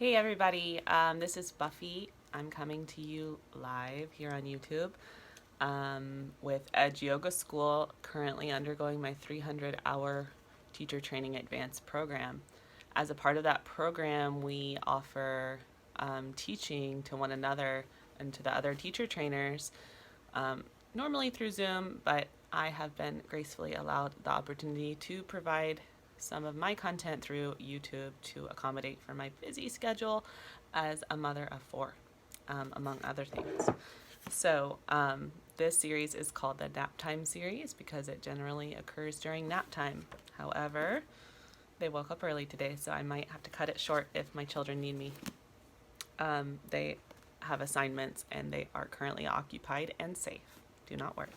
Hey everybody, this is Buffy. I'm coming to you live here on YouTube with Edge Yoga School, currently undergoing my 300-hour teacher training advanced program. As a part of that program, we offer teaching to one another and to the other teacher trainers, normally through Zoom, but I have been gracefully allowed the opportunity to provide some of my content through YouTube to accommodate for my busy schedule as a mother of four, among other things. So this series is called the Nap Time series because it generally occurs during nap time. However, they woke up early today, so I might have to cut it short if my children need me. They have assignments and they are currently occupied and safe. Do not worry.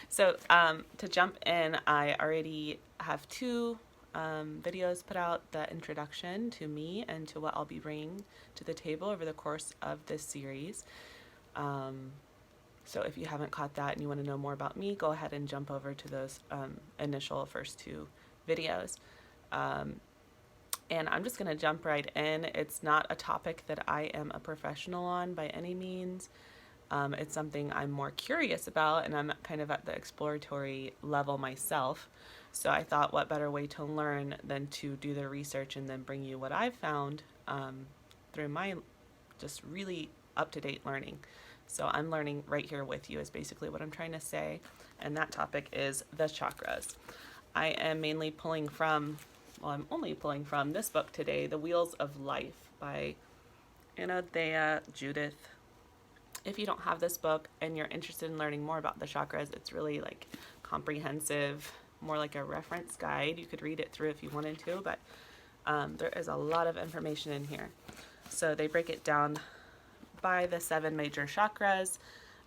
So to jump in, I already have two videos put out, the introduction to me and to what I'll be bringing to the table over the course of this series. So if you haven't caught that and you want to know more about me, go ahead and jump over to those initial first two videos. And I'm just going to jump right in. It's not a topic that I am a professional on by any means. It's something I'm more curious about, and I'm kind of at the exploratory level myself. So I thought, what better way to learn than to do the research and then bring you what I've found through my just really up-to-date learning. So I'm learning right here with you is basically what I'm trying to say. And that topic is the chakras. I am mainly pulling from, I'm only pulling from this book today, The Wheels of Life by Anodea Judith. If you don't have this book and you're interested in learning more about the chakras, it's really like comprehensive, more like a reference guide. You could read it through if you wanted to, but there is a lot of information in here. So they break it down by the 7 major chakras,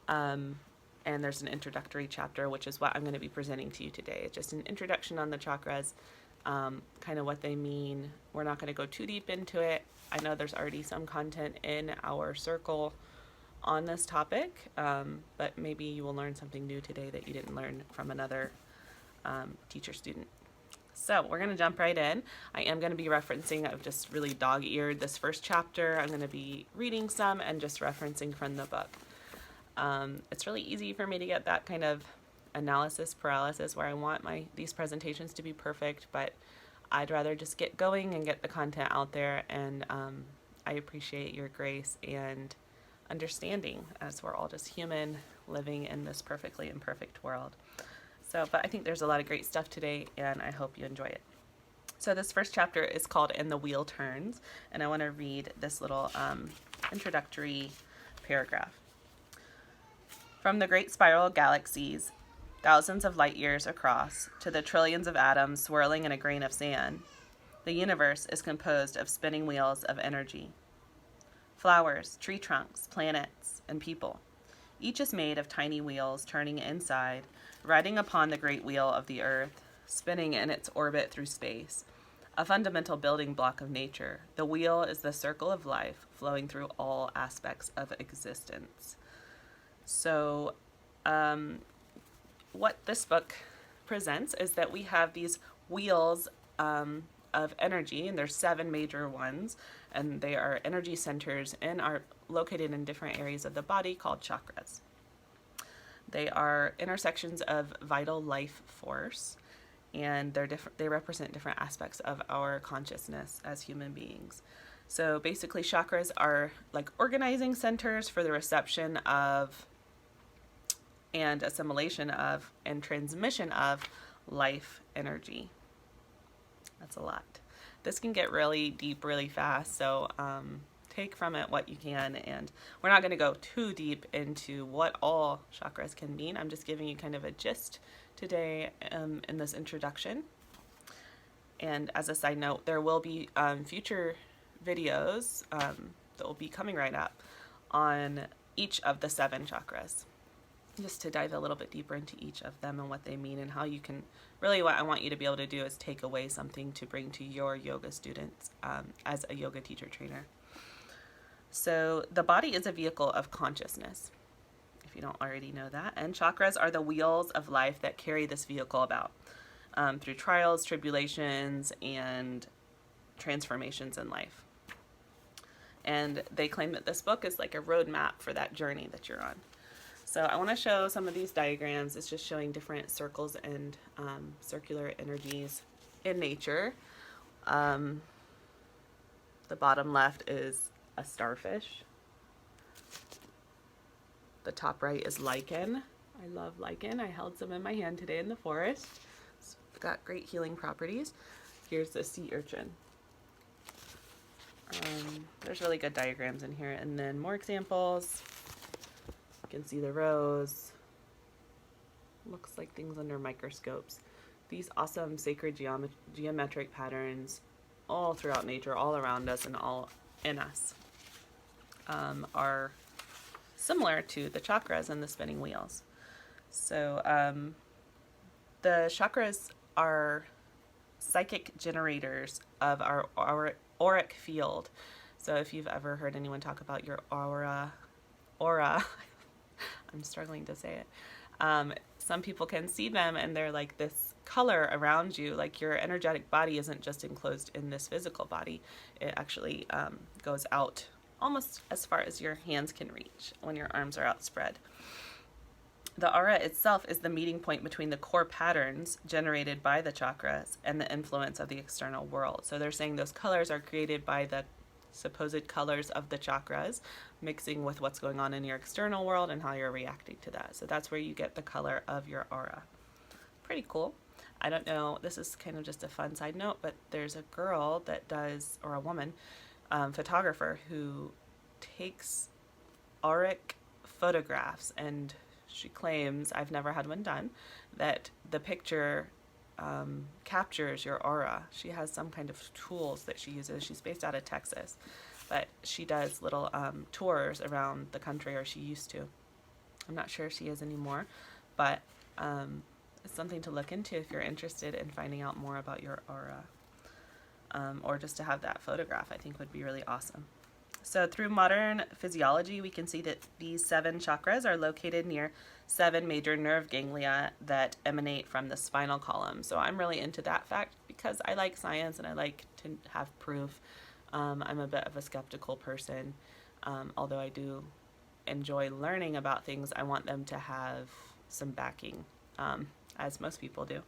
and there's an introductory chapter, which is what I'm going to be presenting to you today. It's just an introduction on the chakras, kind of what they mean. We're not going to go too deep into it. I know there's already some content in our circle on this topic, but maybe you will learn something new today that you didn't learn from another teacher student. So we're going to jump right in. I am going to be referencing, I've just really dog-eared this first chapter. I'm going to be reading some and just referencing from the book. It's really easy for me to get that kind of analysis paralysis where I want these presentations to be perfect, but I'd rather just get going and get the content out there, and I appreciate your grace and understanding as we're all just human living in this perfectly imperfect world. But I think there's a lot of great stuff today, and I hope you enjoy it. So this first chapter is called And the Wheel Turns, and I want to read this little introductory paragraph. From the great spiral galaxies, thousands of light years across, to the trillions of atoms swirling in a grain of sand, the universe is composed of spinning wheels of energy. Flowers, tree trunks, planets, and people. Each is made of tiny wheels turning inside, riding upon the great wheel of the earth, spinning in its orbit through space. A fundamental building block of nature, the wheel is the circle of life flowing through all aspects of existence. So, what this book presents is that we have these wheels of energy, and there's 7 major ones, and they are energy centers and are located in different areas of the body called chakras. They are intersections of vital life force, and they represent different aspects of our consciousness as human beings. So basically, chakras are like organizing centers for the reception of and assimilation of and transmission of life energy. That's a lot. This can get really deep really fast, so take from it what you can, and we're not going to go too deep into what all chakras can mean. I'm just giving you kind of a gist today in this introduction. And as a side note, there will be future videos that will be coming right up on each of the 7 chakras, just to dive a little bit deeper into each of them and what they mean and how you can, really what I want you to be able to do is take away something to bring to your yoga students as a yoga teacher trainer. So the body is a vehicle of consciousness, if you don't already know that, and chakras are the wheels of life that carry this vehicle about through trials, tribulations, and transformations in life. And they claim that this book is like a roadmap for that journey that you're on. So I want to show some of these diagrams. It's just showing different circles and circular energies in nature. The bottom left is a starfish. The top right is lichen. I love lichen. I held some in my hand today in the forest. It's got great healing properties. Here's the sea urchin. There's really good diagrams in here. And then more examples. You can see the rows. Looks like things under microscopes. These awesome sacred geometric patterns all throughout nature, all around us and all in us, are similar to the chakras and the spinning wheels. So the chakras are psychic generators of our auric field. So if you've ever heard anyone talk about your aura, I'm struggling to say it. Some people can see them and they're like this color around you, like your energetic body isn't just enclosed in this physical body. It actually goes out almost as far as your hands can reach when your arms are outspread. The aura itself is the meeting point between the core patterns generated by the chakras and the influence of the external world. So they're saying those colors are created by the supposed colors of the chakras mixing with what's going on in your external world and how you're reacting to that. So that's where you get the color of your aura. Pretty cool. I don't know, this is kind of just a fun side note, but there's a girl that does, or a woman, photographer who takes auric photographs, and she claims, I've never had one done, that the picture captures your aura. She has some kind of tools that she uses. She's based out of Texas, but she does little tours around the country, or she used to. I'm not sure if she is anymore, but it's something to look into if you're interested in finding out more about your aura, or just to have that photograph, I think would be really awesome. So through modern physiology, we can see that these 7 chakras are located near 7 major nerve ganglia that emanate from the spinal column. So I'm really into that fact because I like science and I like to have proof. I'm a bit of a skeptical person. Although I do enjoy learning about things, I want them to have some backing, as most people do.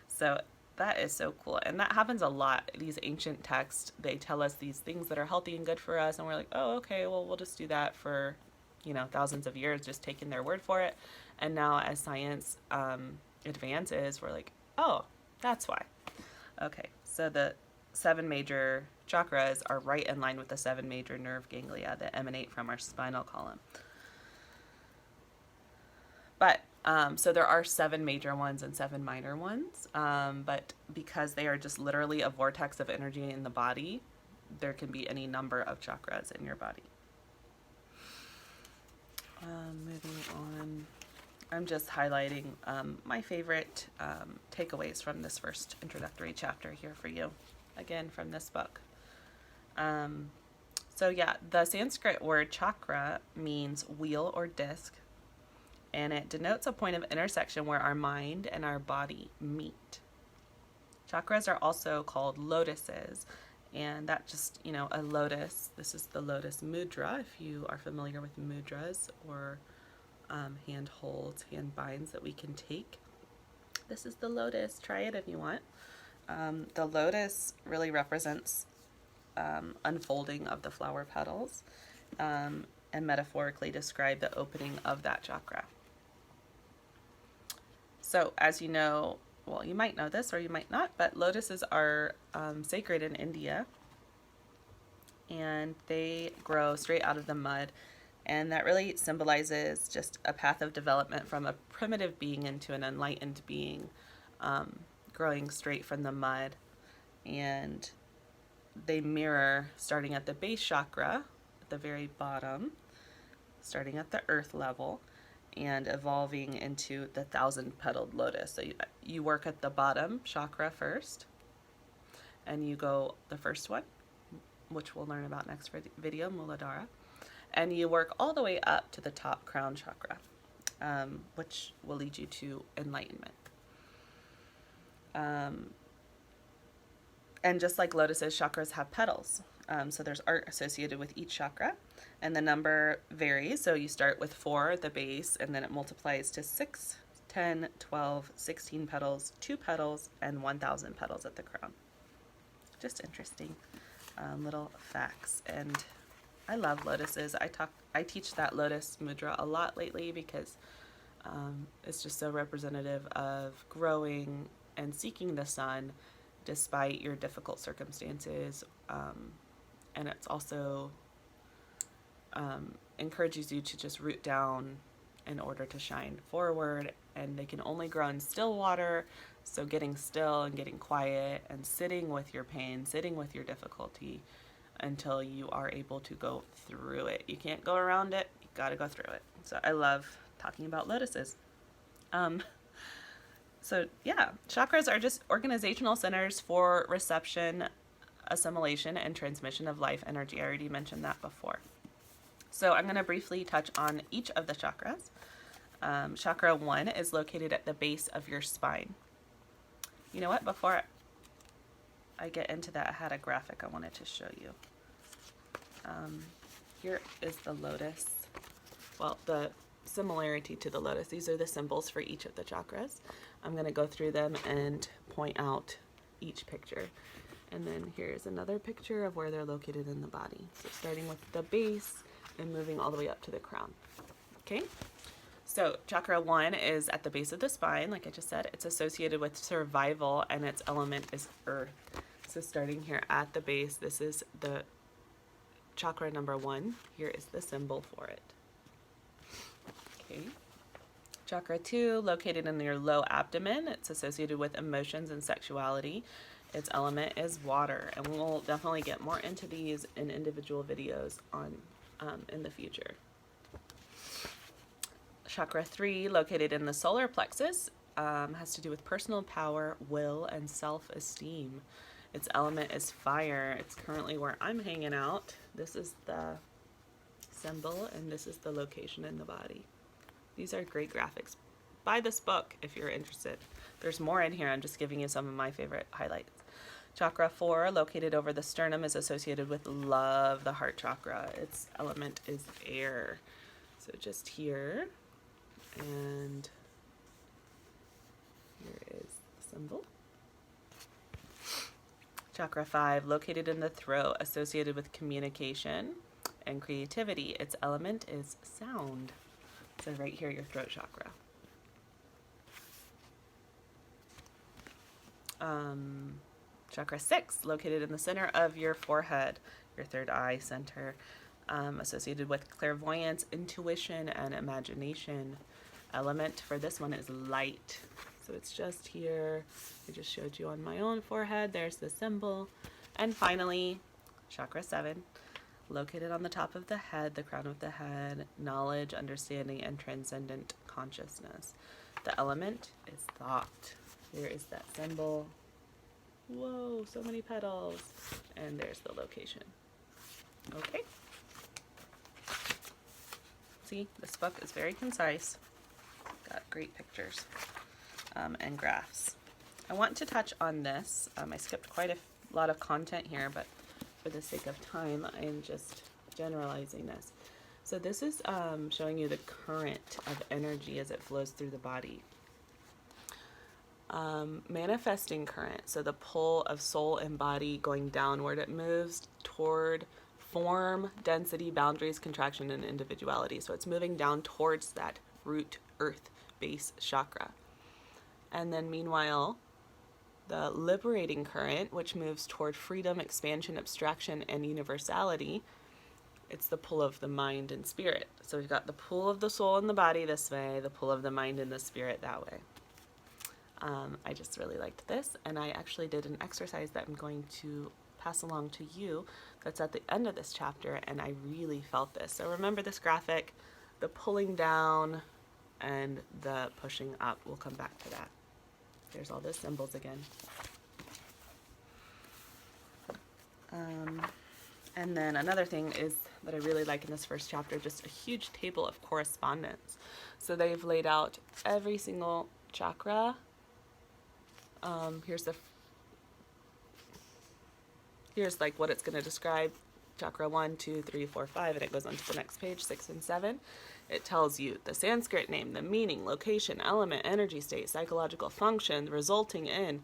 So that is so cool. And that happens a lot. These ancient texts, they tell us these things that are healthy and good for us. And we're like, oh, okay, well, we'll just do that for, thousands of years, just taking their word for it. And now as science advances, we're like, oh, that's why. Okay, so the 7 major chakras are right in line with the 7 major nerve ganglia that emanate from our spinal column. But so there are 7 major ones and 7 minor ones, but because they are just literally a vortex of energy in the body, there can be any number of chakras in your body. Moving on, I'm just highlighting my favorite takeaways from this first introductory chapter here for you, again from this book. So yeah, the Sanskrit word chakra means wheel or disc, and it denotes a point of intersection where our mind and our body meet. Chakras are also called lotuses, and that just, a lotus, this is the lotus mudra, if you are familiar with mudras or hand holds, hand binds that we can take. This is the lotus. Try it if you want. The lotus really represents unfolding of the flower petals, and metaphorically describe the opening of that chakra. So as you know, well, you might know this or you might not, but lotuses are sacred in India, and they grow straight out of the mud, and that really symbolizes just a path of development from a primitive being into an enlightened being, growing straight from the mud. And they mirror starting at the base chakra at the very bottom, starting at the earth level, and evolving into the 1,000-petaled lotus. So you work at the bottom chakra first, and you go the first one, which we'll learn about next video, Muladhara, and you work all the way up to the top crown chakra, which will lead you to enlightenment. And just like lotuses, chakras have petals. So there's art associated with each chakra, and the number varies. So you start with 4 at the base, and then it multiplies to 6, 10, 12, 16 petals, 2 petals, and 1,000 petals at the crown. Just interesting little facts. And I love lotuses. I teach that lotus mudra a lot lately because it's just so representative of growing and seeking the sun despite your difficult circumstances. And it's also encourages you to just root down in order to shine forward. And they can only grow in still water. So getting still and getting quiet and sitting with your pain, sitting with your difficulty until you are able to go through it. You can't go around it. You got to go through it. So I love talking about lotuses. So yeah, chakras are just organizational centers for reception, assimilation, and transmission of life energy. I already mentioned that before. So I'm going to briefly touch on each of the chakras. Chakra 1 is located at the base of your spine. You know what? Before I get into that, I had a graphic I wanted to show you. Here is the lotus. Well, the similarity to the lotus. These are the symbols for each of the chakras. I'm going to go through them and point out each picture. And then here's another picture of where they're located in the body. So starting with the base and moving all the way up to the crown. Okay? So chakra 1 is at the base of the spine, like I just said. It's associated with survival, and its element is earth. So starting here at the base, this is the chakra number 1. Here is the symbol for it. Okay. Chakra 2, located in your low abdomen. It's associated with emotions and sexuality. Its element is water, and we'll definitely get more into these in individual videos on in the future. Chakra 3, located in the solar plexus, has to do with personal power, will, and self-esteem. Its element is fire. It's currently where I'm hanging out. This is the symbol, and this is the location in the body. These are great graphics. Buy this book if you're interested. There's more in here. I'm just giving you some of my favorite highlights. Chakra 4, located over the sternum, is associated with love, the heart chakra. Its element is air. So just here, and here is the symbol. Chakra 5, located in the throat, associated with communication and creativity. Its element is sound. So right here, your throat chakra. Chakra 6, located in the center of your forehead, your third eye center, associated with clairvoyance, intuition, and imagination. Element for this one is light. So it's just here. I just showed you on my own forehead. There's the symbol. And finally, chakra 7, located on the top of the head, the crown of the head, knowledge, understanding, and transcendent consciousness. The element is thought. Here is that symbol. Whoa, so many petals. And there's the location. Okay. See, this book is very concise. Got great pictures and graphs. I want to touch on this. I skipped quite a lot of content here, but for the sake of time, I'm just generalizing this. So this is showing you the current of energy as it flows through the body. Manifesting current, so the pull of soul and body going downward, it moves toward form, density, boundaries, contraction, and individuality. So it's moving down towards that root earth base chakra. And then meanwhile, the liberating current, which moves toward freedom, expansion, abstraction, and universality, it's the pull of the mind and spirit. So we've got the pull of the soul and the body this way, the pull of the mind and the spirit that way. I just really liked this, and I actually did an exercise that I'm going to pass along to you that's at the end of this chapter, and I really felt this. So remember this graphic, the pulling down and the pushing up. We'll come back to that. There's all those symbols again. And then another thing is that I really like in this first chapter, just a huge table of correspondence. So they've laid out every single chakra. Here's the Here's like what it's going to describe. Chakra 1, 2, 3, 4, 5, and it goes on to the next page, 6 and 7. It tells you the Sanskrit name, the meaning, location, element, energy state, psychological function, resulting in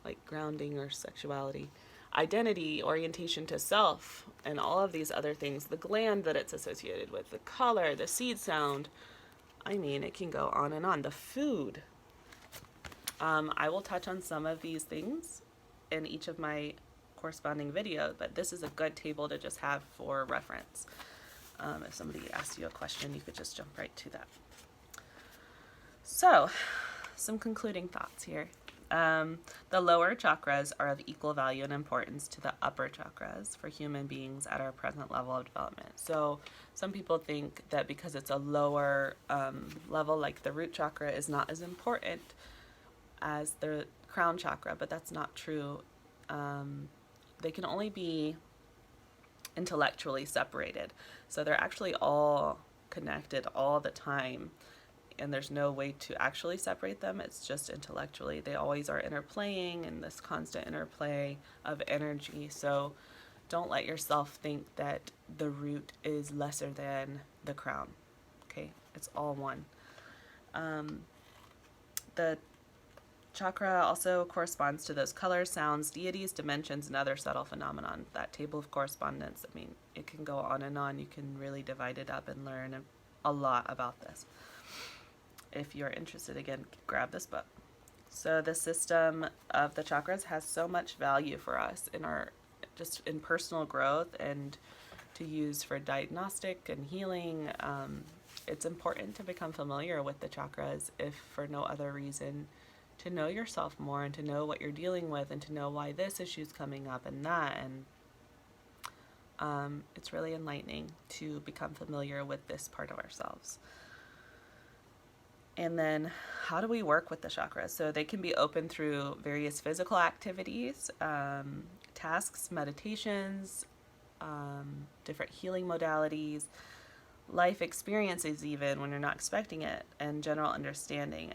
like grounding or sexuality, identity, orientation to self, and all of these other things, the gland that it's associated with, the color, the seed sound. I mean, it can go on and on. The food. I will touch on some of these things in each of my corresponding videos, but this is a good table to just have for reference. If somebody asks you a question, you could just jump right to that. So, some concluding thoughts here. The lower chakras are of equal value and importance to the upper chakras for human beings at our present level of development. So some people think that because it's a lower level, like the root chakra is not as important as the crown chakra, but that's not true. They can only be intellectually separated. So they're actually all connected all the time. And there's no way to actually separate them. It's just intellectually. They always are interplaying in this constant interplay of energy. So don't let yourself think that the root is lesser than the crown. Okay? It's all one. The chakra also corresponds to those colors, sounds, deities, dimensions, and other subtle phenomenon. That table of correspondence, I mean, it can go on and on. You can really divide it up and learn a lot about this. If you're interested, again, grab this book. So the system of the chakras has so much value for us in our, just in personal growth and to use for diagnostic and healing. It's important to become familiar with the chakras, if for no other reason, to know yourself more and to know what you're dealing with and to know why this issue's coming up and that. And it's really enlightening to become familiar with this part of ourselves. And then how do we work with the chakras? So they can be open through various physical activities, tasks, meditations, different healing modalities, life experiences even when you're not expecting it, and general understanding.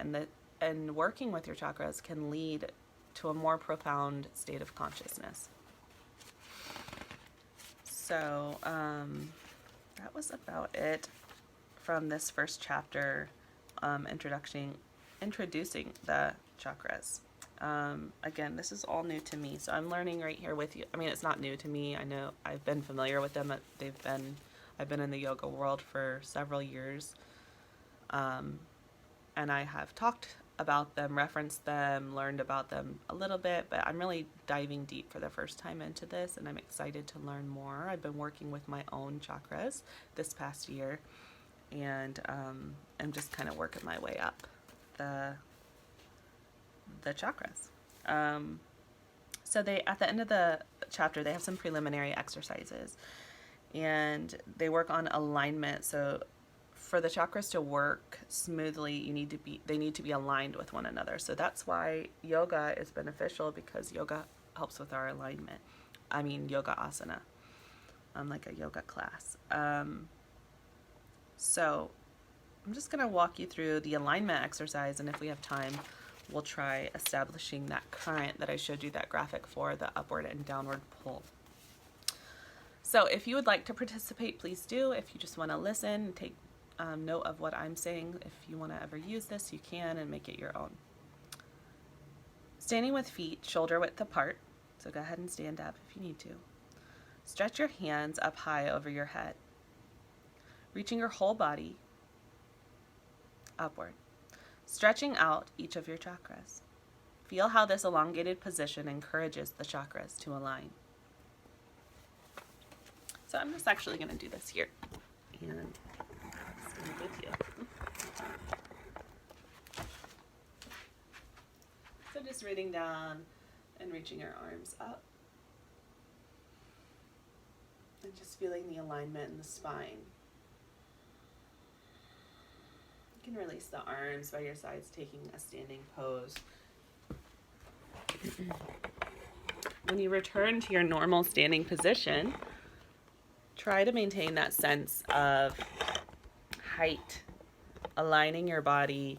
And working with your chakras can lead to a more profound state of consciousness. So that was about it from this first chapter. Introducing the chakras. Again, this is all new to me, so I'm learning right here with you. I mean, it's not new to me. I know I've been familiar with them. I've been in the yoga world for several years, and I have talked about them, referenced them, learned about them a little bit, but I'm really diving deep for the first time into this, and I'm excited to learn more. I've been working with my own chakras this past year, and I'm just kind of working my way up the chakras. So they, at the end of the chapter, they have some preliminary exercises, and they work on alignment. So for the chakras to work smoothly, they need to be aligned with one another. So that's why yoga is beneficial, because yoga helps with our alignment. I mean, yoga asana, like a yoga class. So I'm just going to walk you through the alignment exercise, and if we have time, we'll try establishing that current that I showed you that graphic for, the upward and downward pull. So if you would like to participate, please do. If you just want to listen and take note of what I'm saying, if you want to ever use this, you can, and make it your own. Standing with feet shoulder width apart, so go ahead and stand up if you need to. Stretch your hands up high over your head, reaching your whole body upward, stretching out each of your chakras. Feel how this elongated position encourages the chakras to align. So I'm just actually going to do this here and stand with you. So just reading down and reaching your arms up and just feeling the alignment in the spine. You can release the arms by your sides, taking a standing pose. When you return to your normal standing position, try to maintain that sense of height, aligning your body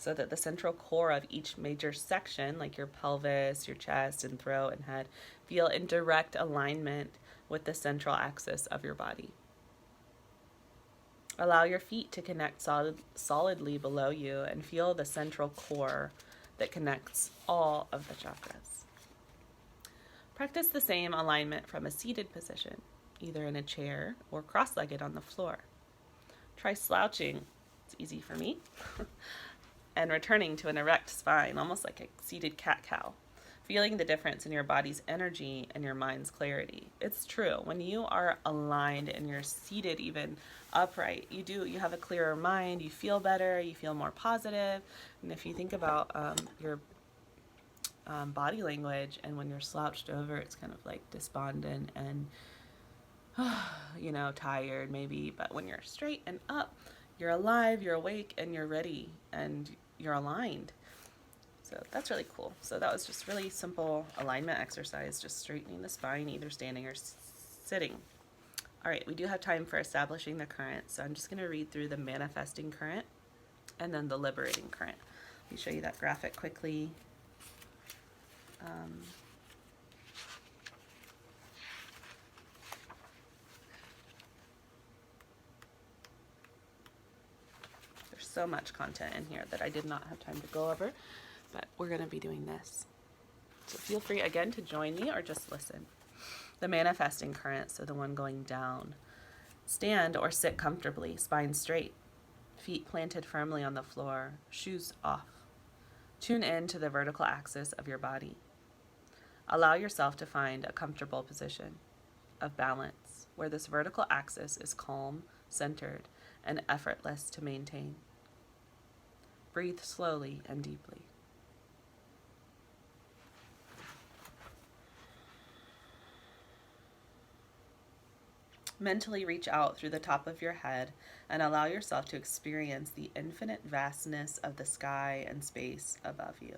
so that the central core of each major section, like your pelvis, your chest and throat and head, feel in direct alignment with the central axis of your body. Allow your feet to connect solidly below you and feel the central core that connects all of the chakras. Practice the same alignment from a seated position, either in a chair or cross-legged on the floor. Try slouching, it's easy for me, and returning to an erect spine, almost like a seated cat-cow, feeling the difference in your body's energy and your mind's clarity. It's true. When you are aligned and you're seated even upright, you have a clearer mind, you feel better, you feel more positive. And if you think about your body language, and when you're slouched over, it's kind of like despondent and tired maybe, but when you're straight and up, you're alive, you're awake, and you're ready, and you're aligned. So that's really cool. So that was just really simple alignment exercise, just straightening the spine, either standing or sitting. All right, we do have time for establishing the current, so I'm just going to read through the manifesting current and then the liberating current. Let me show you that graphic quickly. There's so much content in here that I did not have time to go over, but we're going to be doing this. So feel free again to join me or just listen. The manifesting current, so the one going down. Stand or sit comfortably, spine straight, feet planted firmly on the floor, shoes off. Tune in to the vertical axis of your body. Allow yourself to find a comfortable position of balance where this vertical axis is calm, centered, and effortless to maintain. Breathe slowly and deeply. Mentally reach out through the top of your head and allow yourself to experience the infinite vastness of the sky and space above you.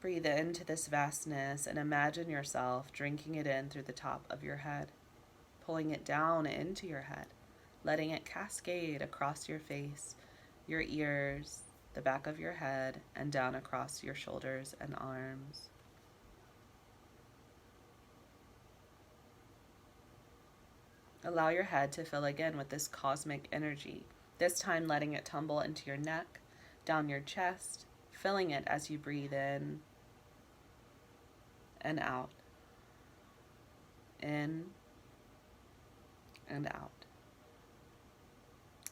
Breathe into this vastness and imagine yourself drinking it in through the top of your head, pulling it down into your head, letting it cascade across your face, your ears, the back of your head, and down across your shoulders and arms. Allow your head to fill again with this cosmic energy, this time letting it tumble into your neck, down your chest, filling it as you breathe in and out, in and out.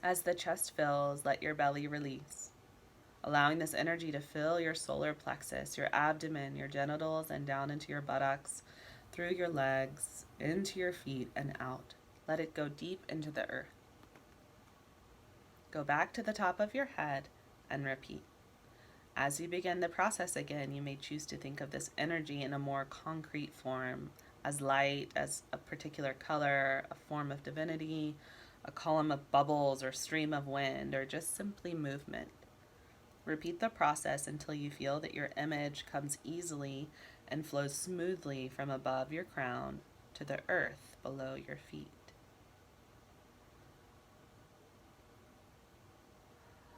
As the chest fills, let your belly release, allowing this energy to fill your solar plexus, your abdomen, your genitals, and down into your buttocks, through your legs, into your feet, and out. Let it go deep into the earth. Go back to the top of your head and repeat. As you begin the process again, you may choose to think of this energy in a more concrete form, as light, as a particular color, a form of divinity, a column of bubbles or stream of wind, or just simply movement. Repeat the process until you feel that your image comes easily and flows smoothly from above your crown to the earth below your feet.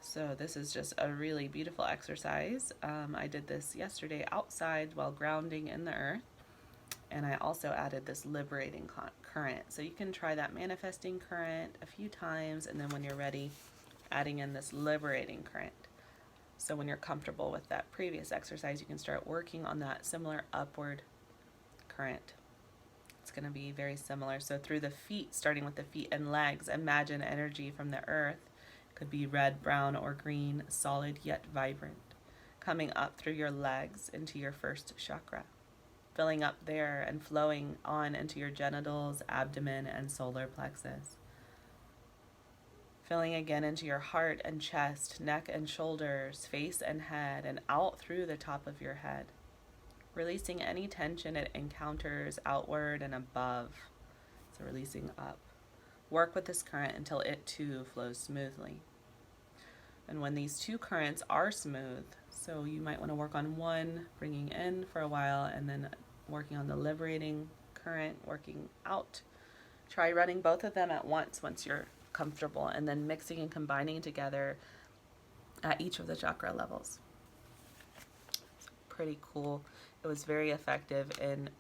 So this is just a really beautiful exercise. I did this yesterday outside while grounding in the earth, and I also added this liberating current. So you can try that manifesting current a few times, and then when you're ready, adding in this liberating current. So when you're comfortable with that previous exercise, you can start working on that similar upward current. It's going to be very similar. So through the feet, starting with the feet and legs, imagine energy from the earth. Could be red, brown, or green, solid yet vibrant, coming up through your legs into your first chakra, filling up there and flowing on into your genitals, abdomen, and solar plexus. Filling again into your heart and chest, neck and shoulders, face and head, and out through the top of your head. Releasing any tension it encounters outward and above. So releasing up. Work with this current until it too flows smoothly. And when these two currents are smooth, so you might want to work on one, bringing in for a while, and then working on the liberating current, working out. Try running both of them at once you're comfortable, and then mixing and combining together at each of the chakra levels. It's pretty cool. It was very effective in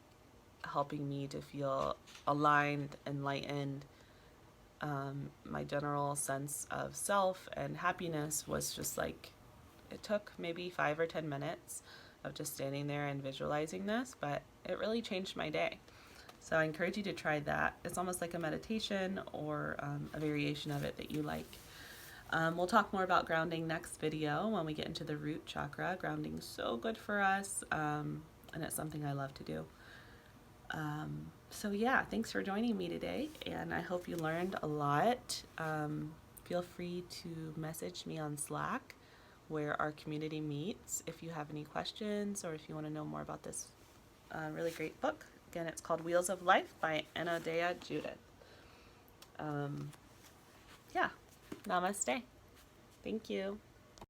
helping me to feel aligned, enlightened. My general sense of self and happiness was just like, it took maybe 5 or 10 minutes of just standing there and visualizing this, but it really changed my day. So I encourage you to try that. It's almost like a meditation or a variation of it that you like. We'll talk more about grounding next video when we get into the root chakra. Grounding's so good for us, and it's something I love to do. So yeah, thanks for joining me today, and I hope you learned a lot. Feel free to message me on Slack, where our community meets, if you have any questions or if you want to know more about this really great book. Again, it's called Wheels of Life by Anodea Judith. Yeah, namaste. Thank you.